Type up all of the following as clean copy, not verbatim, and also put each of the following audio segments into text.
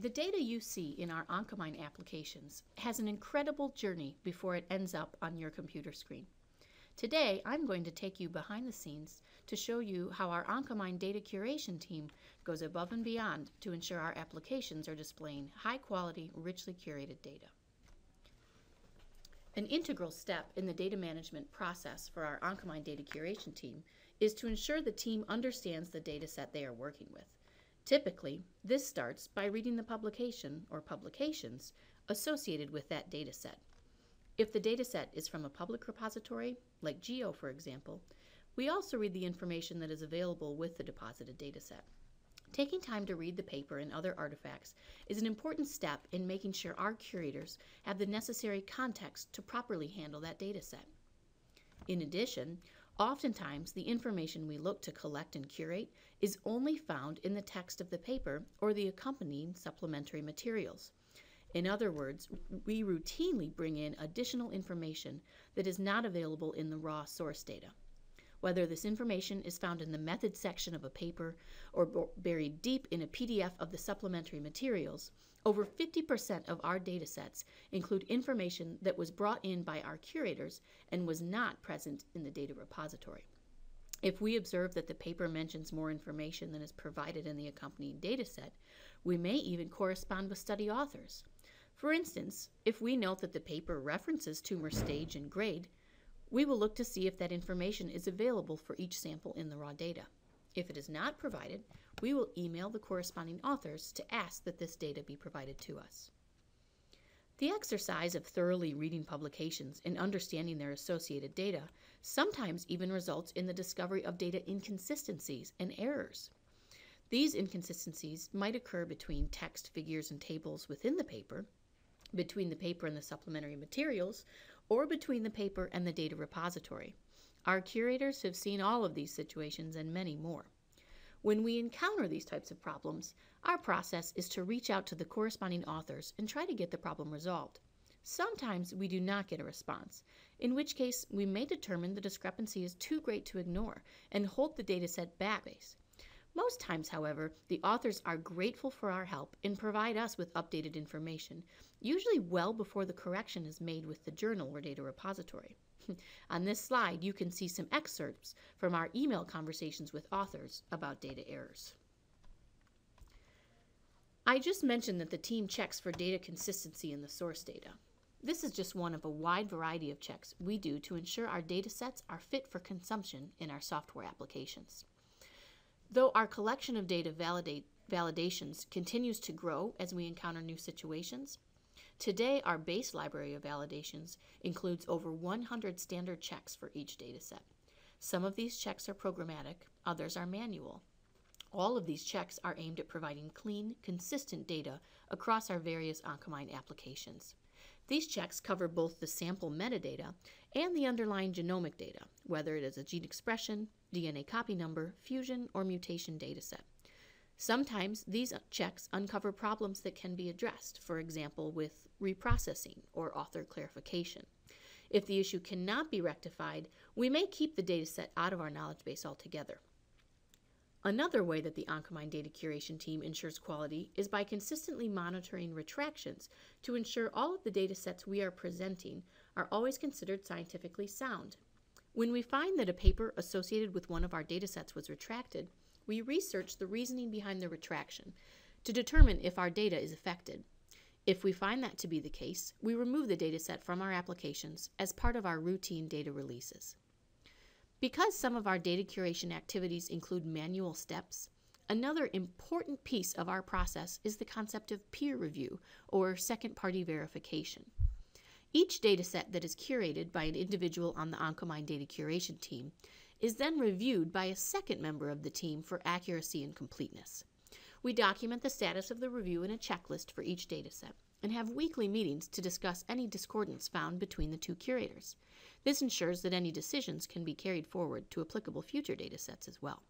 The data you see in our Oncomine applications has an incredible journey before it ends up on your computer screen. Today, I'm going to take you behind the scenes to show you how our Oncomine data curation team goes above and beyond to ensure our applications are displaying high-quality, richly curated data. An integral step in the data management process for our Oncomine data curation team is to ensure the team understands the data set they are working with. Typically, this starts by reading the publication or publications associated with that data set. If the data set is from a public repository, like GEO for example, we also read the information that is available with the deposited data set. Taking time to read the paper and other artifacts is an important step in making sure our curators have the necessary context to properly handle that data set. In addition, oftentimes the information we look to collect and curate is only found in the text of the paper or the accompanying supplementary materials. In other words, we routinely bring in additional information that is not available in the raw source data. Whether this information is found in the methods section of a paper or buried deep in a PDF of the supplementary materials, over 50% of our data sets include information that was brought in by our curators and was not present in the data repository. If we observe that the paper mentions more information than is provided in the accompanying data set, we may even correspond with study authors. For instance, if we note that the paper references tumor stage and grade, we will look to see if that information is available for each sample in the raw data. If it is not provided, we will email the corresponding authors to ask that this data be provided to us. The exercise of thoroughly reading publications and understanding their associated data sometimes even results in the discovery of data inconsistencies and errors. These inconsistencies might occur between text, figures, and tables within the paper, between the paper and the supplementary materials, or between the paper and the data repository. Our curators have seen all of these situations and many more. When we encounter these types of problems, our process is to reach out to the corresponding authors and try to get the problem resolved. Sometimes we do not get a response, in which case we may determine the discrepancy is too great to ignore and hold the dataset back. Most times, however, the authors are grateful for our help and provide us with updated information, usually well before the correction is made with the journal or data repository. On this slide, you can see some excerpts from our email conversations with authors about data errors. I just mentioned that the team checks for data consistency in the source data. This is just one of a wide variety of checks we do to ensure our data sets are fit for consumption in our software applications. Though our collection of data validations continues to grow as we encounter new situations, today our base library of validations includes over 100 standard checks for each data set. Some of these checks are programmatic, others are manual. All of these checks are aimed at providing clean, consistent data across our various Oncomine applications. These checks cover both the sample metadata and the underlying genomic data, whether it is a gene expression, DNA copy number, fusion, or mutation dataset. Sometimes these checks uncover problems that can be addressed, for example with reprocessing or author clarification. If the issue cannot be rectified, we may keep the dataset out of our knowledge base altogether. Another way that the Oncomine data curation team ensures quality is by consistently monitoring retractions to ensure all of the data sets we are presenting are always considered scientifically sound. When we find that a paper associated with one of our data sets was retracted, we research the reasoning behind the retraction to determine if our data is affected. If we find that to be the case, we remove the data set from our applications as part of our routine data releases. Because some of our data curation activities include manual steps, another important piece of our process is the concept of peer review or second-party verification. Each dataset that is curated by an individual on the Oncomine data curation team is then reviewed by a second member of the team for accuracy and completeness. We document the status of the review in a checklist for each dataset and have weekly meetings to discuss any discordance found between the two curators. This ensures that any decisions can be carried forward to applicable future datasets as well.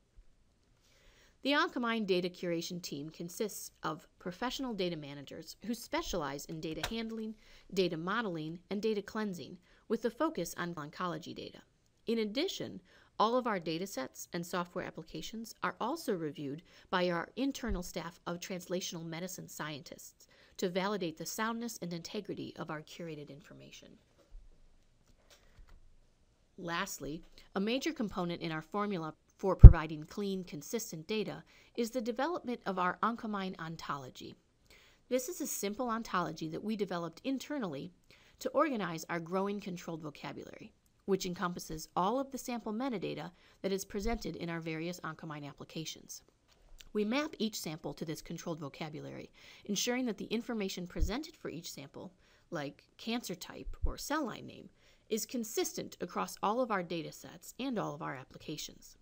The Oncomine data curation team consists of professional data managers who specialize in data handling, data modeling, and data cleansing with a focus on oncology data. In addition, All of our datasets and software applications are also reviewed by our internal staff of translational medicine scientists to validate the soundness and integrity of our curated information. Lastly, a major component in our formula for providing clean, consistent data is the development of our Oncomine ontology. This is a simple ontology that we developed internally to organize our growing controlled vocabulary, which encompasses all of the sample metadata that is presented in our various Oncomine applications. We map each sample to this controlled vocabulary, ensuring that the information presented for each sample, like cancer type or cell line name, is consistent across all of our data sets and all of our applications.